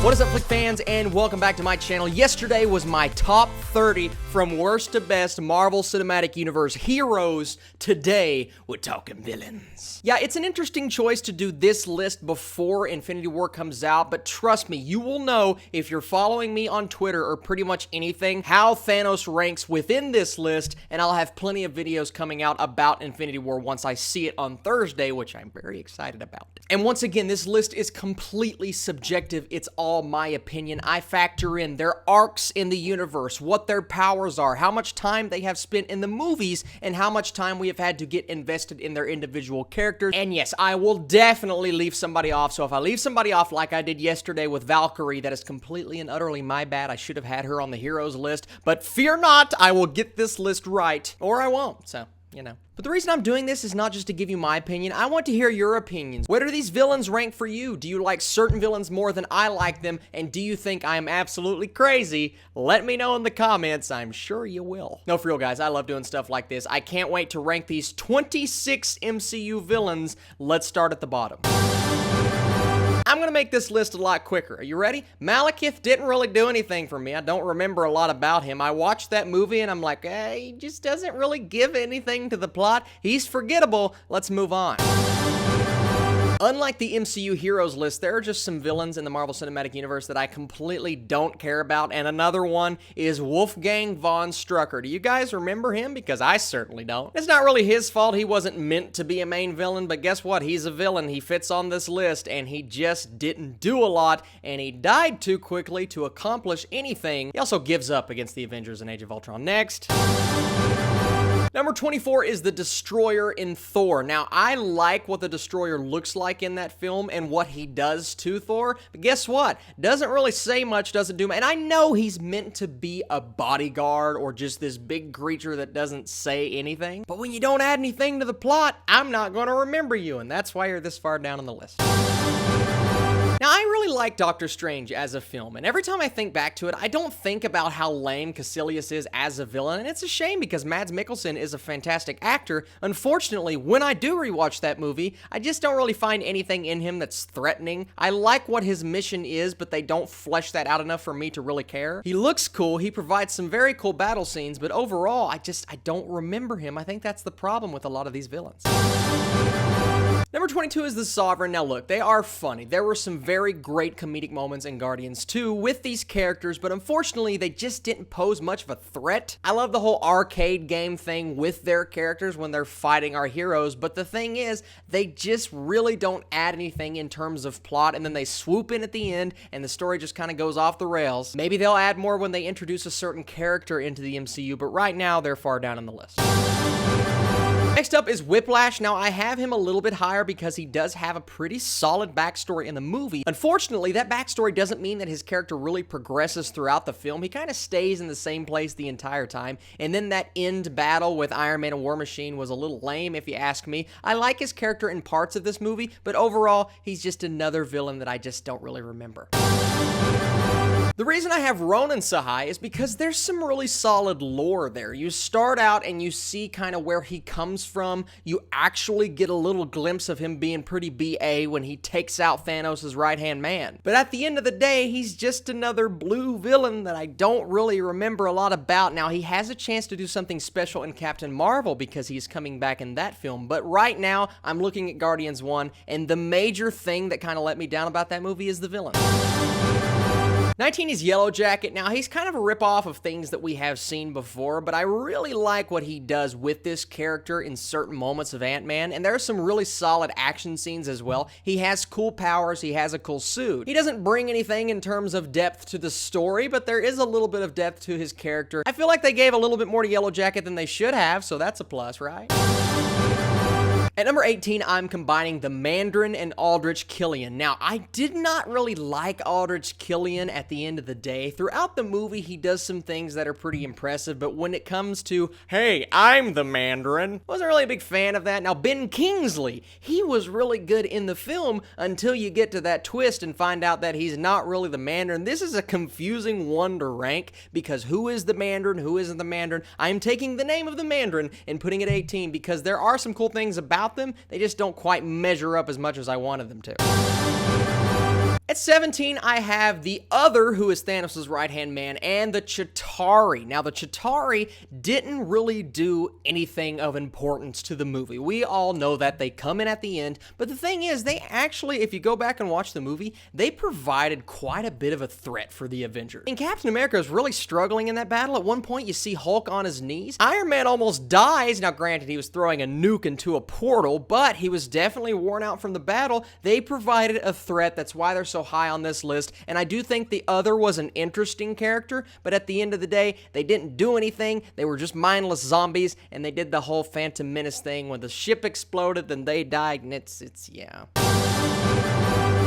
What is up, Flick fans, and welcome back to my channel. Yesterday was my top 30 from worst to best Marvel Cinematic Universe heroes. Today, we're talking villains. Yeah, it's an interesting choice to do this list before Infinity War comes out, but trust me, you will know if you're following me on Twitter or pretty much anything, how Thanos ranks within this list, and I'll have plenty of videos coming out about Infinity War once I see it on Thursday, which I'm very excited about. And once again, this list is completely subjective. It's all my opinion. I factor in their arcs in the universe, what their powers are, how much time they have spent in the movies, and how much time we have had to get invested in their individual characters. And yes, I will definitely leave somebody off, so if I leave somebody off like I did yesterday with Valkyrie, that is completely and utterly my bad. I should have had her on the heroes list, but fear not, I will get this list right, or I won't, so you know. But the reason I'm doing this is not just to give you my opinion. I want to hear your opinions. Where do these villains rank for you? Do you like certain villains more than I like them? And do you think I am absolutely crazy? Let me know in the comments. I'm sure you will. No, for real, guys, I love doing stuff like this. I can't wait to rank these 26 MCU villains. Let's start at the bottom. I'm gonna make this list a lot quicker. Are you ready? Malekith didn't really do anything for me. I don't remember a lot about him. I watched that movie and I'm like, he just doesn't really give anything to the plot. He's forgettable. Let's move on. Unlike the MCU heroes list, there are just some villains in the Marvel Cinematic Universe that I completely don't care about, and another one is Wolfgang von Strucker. Do you guys remember him? Because I certainly don't. It's not really his fault. He wasn't meant to be a main villain, but guess what? He's a villain. He fits on this list, and he just didn't do a lot, and he died too quickly to accomplish anything. He also gives up against the Avengers in Age of Ultron. Next. Number 24 is the Destroyer in Thor. Now, I like what the Destroyer looks like in that film and what he does to Thor, but guess what? Doesn't really say much, doesn't do much. And I know he's meant to be a bodyguard or just this big creature that doesn't say anything, but when you don't add anything to the plot, I'm not going to remember you, and that's why you're this far down on the list. Now, I really like Doctor Strange as a film, and every time I think back to it, I don't think about how lame Caecilius is as a villain, and it's a shame because Mads Mikkelsen is a fantastic actor. Unfortunately, when I do rewatch that movie, I just don't really find anything in him that's threatening. I like what his mission is, but they don't flesh that out enough for me to really care. He looks cool, he provides some very cool battle scenes, but overall, I don't remember him. I think that's the problem with a lot of these villains. Number 22 is the Sovereign. Now look, they are funny. There were some very great comedic moments in Guardians 2 with these characters, but unfortunately, they just didn't pose much of a threat. I love the whole arcade game thing with their characters when they're fighting our heroes, but the thing is, they just really don't add anything in terms of plot, and then they swoop in at the end, and the story just kind of goes off the rails. Maybe they'll add more when they introduce a certain character into the MCU, but right now, they're far down on the list. Next up is Whiplash. Now, I have him a little bit higher because he does have a pretty solid backstory in the movie. Unfortunately, that backstory doesn't mean that his character really progresses throughout the film. He kind of stays in the same place the entire time. And then that end battle with Iron Man and War Machine was a little lame, if you ask me. I like his character in parts of this movie, but overall, he's just another villain that I just don't really remember. The reason I have Ronan so high is because there's some really solid lore there. You start out and you see kind of where he comes from. You actually get a little glimpse of him being pretty BA when he takes out Thanos' right-hand man. But at the end of the day, he's just another blue villain that I don't really remember a lot about. Now, he has a chance to do something special in Captain Marvel because he's coming back in that film. But right now, I'm looking at Guardians 1, and the major thing that kind of let me down about that movie is the villain. 19 is Yellowjacket. Now, he's kind of a ripoff of things that we have seen before, but I really like what he does with this character in certain moments of Ant-Man, and there are some really solid action scenes as well. He has cool powers, he has a cool suit. He doesn't bring anything in terms of depth to the story, but there is a little bit of depth to his character. I feel like they gave a little bit more to Yellowjacket than they should have, so that's a plus, right? At number 18, I'm combining the Mandarin and Aldrich Killian. Now, I did not really like Aldrich Killian at the end of the day. Throughout the movie, he does some things that are pretty impressive, but when it comes to, hey, I'm the Mandarin, I wasn't really a big fan of that. Now, Ben Kingsley, he was really good in the film until you get to that twist and find out that he's not really the Mandarin. This is a confusing one to rank because who is the Mandarin, who isn't the Mandarin? I'm taking the name of the Mandarin and putting it at 18 because there are some cool things about them. They just don't quite measure up as much as I wanted them to. At 17, I have the other who is Thanos' right-hand man, and the Chitauri. Now, the Chitauri didn't really do anything of importance to the movie. We all know that. They come in at the end, but the thing is, they actually, if you go back and watch the movie, they provided quite a bit of a threat for the Avengers. And Captain America is really struggling in that battle. At one point, you see Hulk on his knees. Iron Man almost dies. Now, granted, he was throwing a nuke into a portal, but he was definitely worn out from the battle. They provided a threat. That's why they're so high on this list, and I do think the other was an interesting character, but at the end of the day, they didn't do anything. They were just mindless zombies, and they did the whole Phantom Menace thing when the ship exploded, then they died, and it's yeah.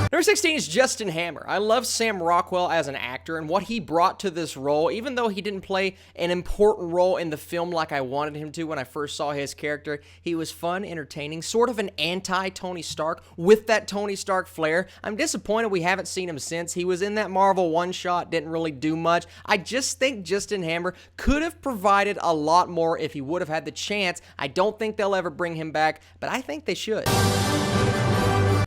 Number 16 is Justin Hammer. I love Sam Rockwell as an actor and what he brought to this role, even though he didn't play an important role in the film like I wanted him to when I first saw his character. He was fun, entertaining, sort of an anti-Tony Stark with that Tony Stark flair. I'm disappointed we haven't seen him since. He was in that Marvel one-shot, didn't really do much. I just think Justin Hammer could have provided a lot more if he would have had the chance. I don't think they'll ever bring him back, but I think they should.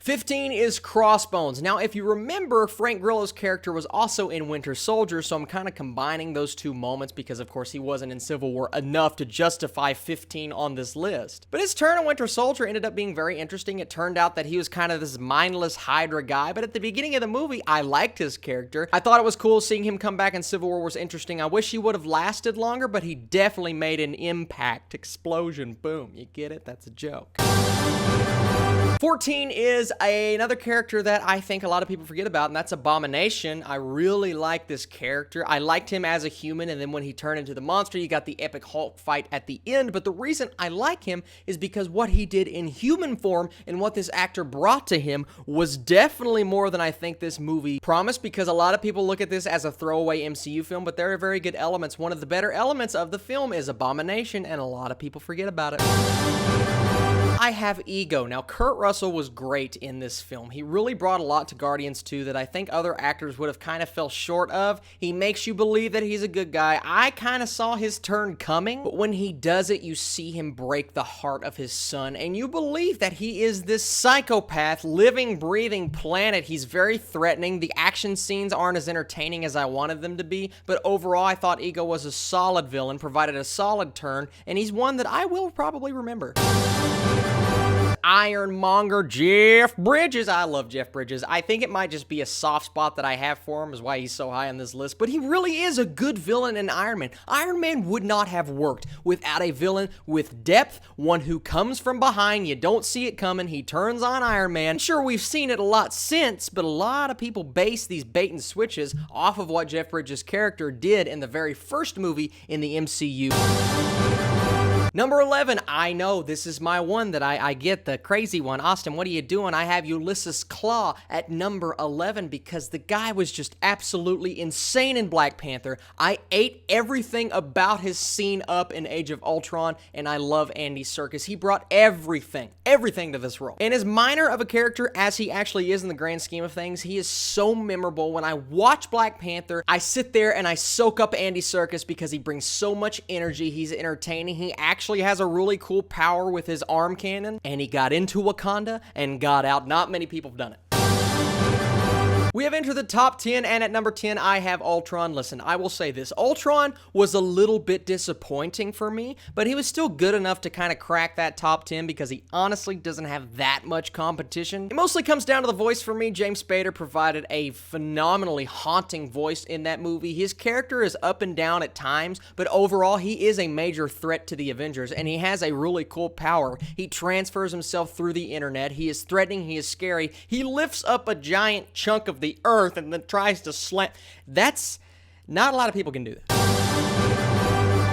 15 is Crossbones. Now, if you remember, Frank Grillo's character was also in Winter Soldier, so I'm kind of combining those two moments because, of course, he wasn't in Civil War enough to justify 15 on this list. But his turn in Winter Soldier ended up being very interesting. It turned out that he was kind of this mindless Hydra guy, but at the beginning of the movie, I liked his character. I thought it was cool. Seeing him come back in Civil War was interesting. I wish he would have lasted longer, but he definitely made an impact. Explosion. Boom. You get it? That's a joke. 14 is another character that I think a lot of people forget about, and that's Abomination. I really like this character. I liked him as a human, and then when he turned into the monster, you got the epic Hulk fight at the end, but the reason I like him is because what he did in human form and what this actor brought to him was definitely more than I think this movie promised, because a lot of people look at this as a throwaway MCU film, but there are very good elements. One of the better elements of the film is Abomination, and a lot of people forget about it. I have Ego. Now, Kurt Russell was great in this film. He really brought a lot to Guardians 2 that I think other actors would have kind of fell short of. He makes you believe that he's a good guy. I kind of saw his turn coming, but when he does it, you see him break the heart of his son, and you believe that he is this psychopath, living, breathing planet. He's very threatening. The action scenes aren't as entertaining as I wanted them to be, but overall, I thought Ego was a solid villain, provided a solid turn, and he's one that I will probably remember. Ironmonger Jeff Bridges. I love Jeff Bridges. I think it might just be a soft spot that I have for him is why he's so high on this list, but he really is a good villain in Iron Man. Iron Man would not have worked without a villain with depth, one who comes from behind, you don't see it coming, he turns on Iron Man. Sure, we've seen it a lot since, but a lot of people base these bait and switches off of what Jeff Bridges' character did in the very first movie in the MCU. Number 11, I know, this is my one that I get, the crazy one. Austin, what are you doing? I have Ulysses Klaw at number 11 because the guy was just absolutely insane in Black Panther. I ate everything about his scene up in Age of Ultron, and I love Andy Serkis. He brought everything to this role. And as minor of a character as he actually is in the grand scheme of things, he is so memorable. When I watch Black Panther, I sit there and I soak up Andy Serkis because he brings so much energy. He's entertaining. He actually has a really cool power with his arm cannon, and he got into Wakanda and got out. Not many people have done it. We have entered the top 10, and at number 10, I have Ultron. Listen, I will say this. Ultron was a little bit disappointing for me, but he was still good enough to kind of crack that top 10 because he honestly doesn't have that much competition. It mostly comes down to the voice for me. James Spader provided a phenomenally haunting voice in that movie. His character is up and down at times, but overall, he is a major threat to the Avengers, and he has a really cool power. He transfers himself through the internet. He is threatening. He is scary. He lifts up a giant chunk of the earth and then tries to slam. That's not a lot of people can do that.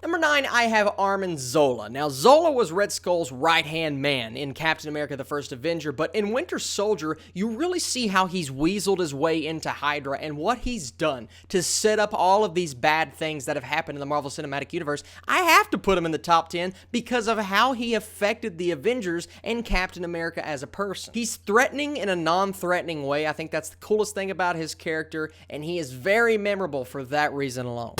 Number 9, I have Armand Zola. Now, Zola was Red Skull's right-hand man in Captain America: The First Avenger, but in Winter Soldier, you really see how he's weaseled his way into Hydra and what he's done to set up all of these bad things that have happened in the Marvel Cinematic Universe. I have to put him in the top 10 because of how he affected the Avengers and Captain America as a person. He's threatening in a non-threatening way. I think that's the coolest thing about his character, and he is very memorable for that reason alone.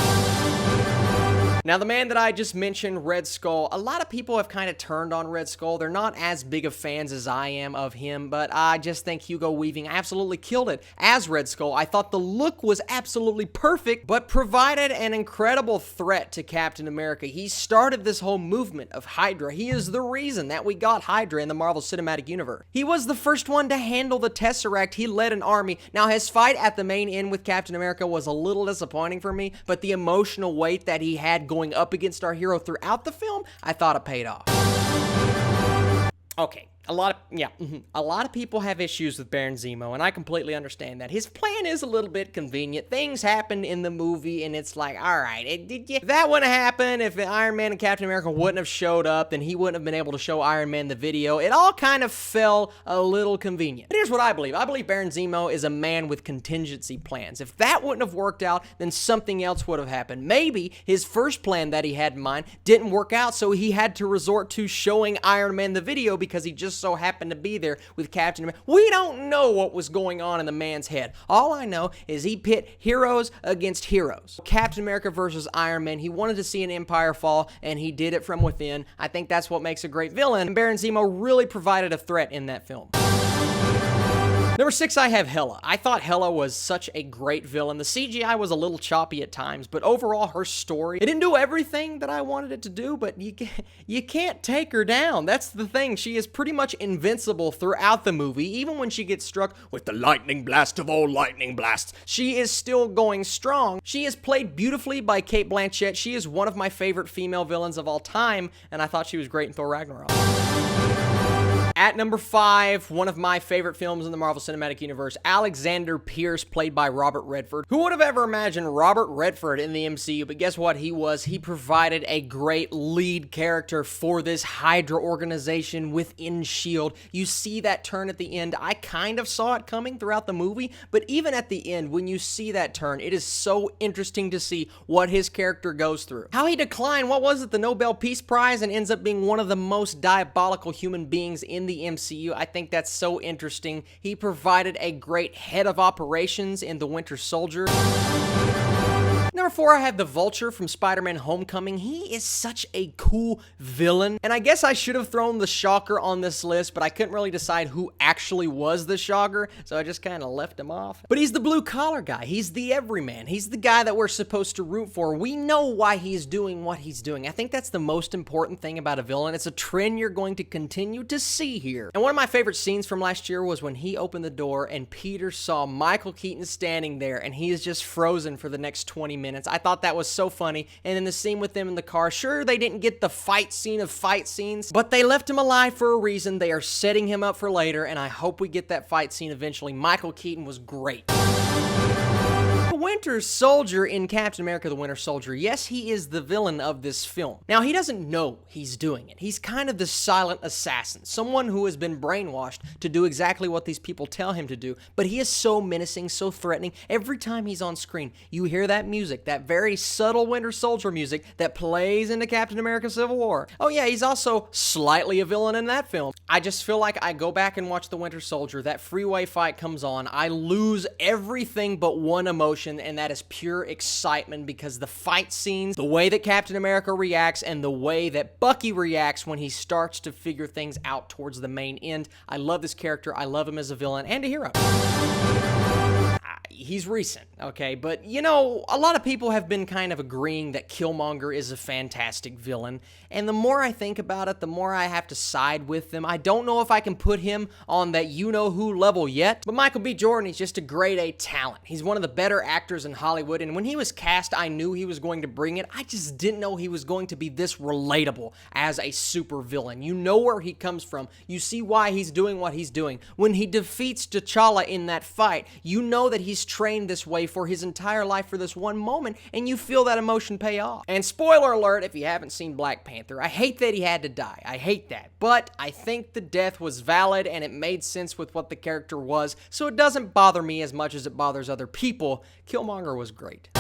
Now, the man that I just mentioned, Red Skull, a lot of people have kind of turned on Red Skull. They're not as big of fans as I am of him, but I just think Hugo Weaving absolutely killed it as Red Skull. I thought the look was absolutely perfect, but provided an incredible threat to Captain America. He started this whole movement of Hydra. He is the reason that we got Hydra in the Marvel Cinematic Universe. He was the first one to handle the Tesseract. He led an army. Now, his fight at the main end with Captain America was a little disappointing for me, but the emotional weight that he had going up against our hero throughout the film, I thought it paid off. Okay. A lot of people have issues with Baron Zemo, and I completely understand that. His plan is a little bit convenient. Things happen in the movie, and it's like, all right, if that wouldn't happen, if Iron Man and Captain America wouldn't have showed up, then he wouldn't have been able to show Iron Man the video. It all kind of fell a little convenient. But here's what I believe. I believe Baron Zemo is a man with contingency plans. If that wouldn't have worked out, then something else would have happened. Maybe his first plan that he had in mind didn't work out, so he had to resort to showing Iron Man the video because he just so happened to be there with Captain America. We don't know what was going on in the man's head. All I know is he pit heroes against heroes. Captain America versus Iron Man. He wanted to see an empire fall, and he did it from within. I think that's what makes a great villain, and Baron Zemo really provided a threat in that film. Number 6, I have Hela. I thought Hela was such a great villain. The CGI was a little choppy at times, but overall, her story, it didn't do everything that I wanted it to do, but you can't take her down. That's the thing. She is pretty much invincible throughout the movie. Even when she gets struck with the lightning blast of all lightning blasts, she is still going strong. She is played beautifully by Cate Blanchett. She is one of my favorite female villains of all time, and I thought she was great in Thor Ragnarok. At number 5, one of my favorite films in the Marvel Cinematic Universe, Alexander Pierce, played by Robert Redford. Who would have ever imagined Robert Redford in the MCU? But guess what he was? He provided a great lead character for this Hydra organization within S.H.I.E.L.D. You see that turn at the end. I kind of saw it coming throughout the movie, but even at the end, when you see that turn, it is so interesting to see what his character goes through. How he declined, what was it, the Nobel Peace Prize, and ends up being one of the most diabolical human beings in the MCU. I think that's so interesting. He provided a great head of operations in the Winter Soldier. Number 4, I have the Vulture from Spider-Man Homecoming. He is such a cool villain, and I guess I should have thrown the Shocker on this list, but I couldn't really decide who actually was the Shocker, so I just kind of left him off. But he's the blue-collar guy. He's the everyman. He's the guy that we're supposed to root for. We know why he's doing what he's doing. I think that's the most important thing about a villain. It's a trend you're going to continue to see here. And one of my favorite scenes from last year was when he opened the door and Peter saw Michael Keaton standing there, and he is just frozen for the next 20 minutes. I thought that was so funny. And then the scene with them in the car, sure, they didn't get the fight scene of fight scenes, but they left him alive for a reason. They are setting him up for later, and I hope we get that fight scene eventually. Michael Keaton was great. Winter Soldier in Captain America the Winter Soldier. Yes, he is the villain of this film. Now, he doesn't know he's doing it. He's kind of the silent assassin, someone who has been brainwashed to do exactly what these people tell him to do, but he is so menacing, so threatening. Every time he's on screen, you hear that music, that very subtle Winter Soldier music that plays into Captain America Civil War. Oh yeah, he's also slightly a villain in that film. I just feel like I go back and watch the Winter Soldier, that freeway fight comes on, I lose everything but one emotion, and that is pure excitement because the fight scenes, the way that Captain America reacts, and the way that Bucky reacts when he starts to figure things out towards the main end. I love this character. I love him as a villain and a hero. He's recent, okay? But, you know, a lot of people have been kind of agreeing that Killmonger is a fantastic villain, and the more I think about it, the more I have to side with them. I don't know if I can put him on that you-know-who level yet, but Michael B. Jordan, he's just a grade A talent. He's one of the better actors in Hollywood, and when he was cast, I knew he was going to bring it. I just didn't know he was going to be this relatable as a super villain. You know where he comes from. You see why he's doing what he's doing. When he defeats T'Challa in that fight, you know that he's trained this way for his entire life for this one moment, and you feel that emotion pay off. And spoiler alert, if you haven't seen Black Panther, I hate that he had to die. I hate that. But I think the death was valid, and it made sense with what the character was, so it doesn't bother me as much as it bothers other people. Killmonger was great.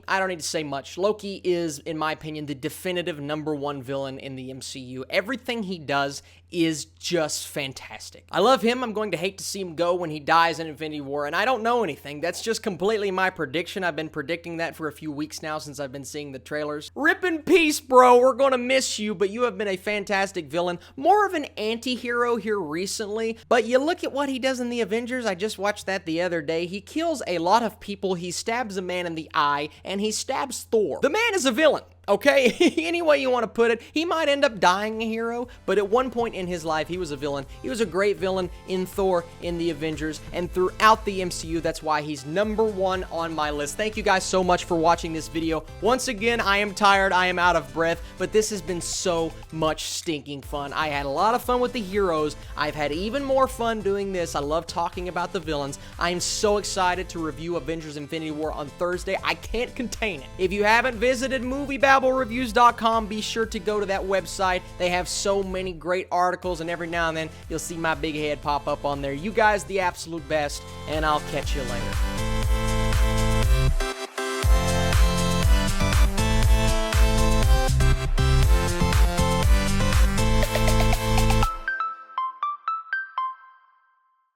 I don't need to say much. Loki is, in my opinion, the definitive #1 villain in the MCU. Everything he does is just fantastic. I love him. I'm going to hate to see him go when he dies in Infinity War, and I don't know anything. That's just completely my prediction. I've been predicting that for a few weeks now since I've been seeing the trailers. Rip in peace, bro. We're gonna miss you, but you have been a fantastic villain. More of an anti-hero here recently, but you look at what he does in the Avengers. I just watched that the other day. He kills a lot of people. He stabs a man in the eye, and he stabs Thor. The man is a villain. Okay, any way you want to put it, he might end up dying a hero, but at one point in his life, he was a villain. He was a great villain in Thor, in the Avengers, and throughout the MCU. That's why he's #1 on my list. Thank you guys so much for watching this video. Once again, I am tired, I am out of breath, but this has been so much stinking fun. I had a lot of fun with the heroes. I've had even more fun doing this. I love talking about the villains. I am so excited to review Avengers Infinity War on Thursday. I can't contain it. If you haven't visited MovieBabbleReviews.com, be sure to go to that website. They have so many great articles, and every now and then you'll see my big head pop up on there. You guys the absolute best, and I'll catch you later.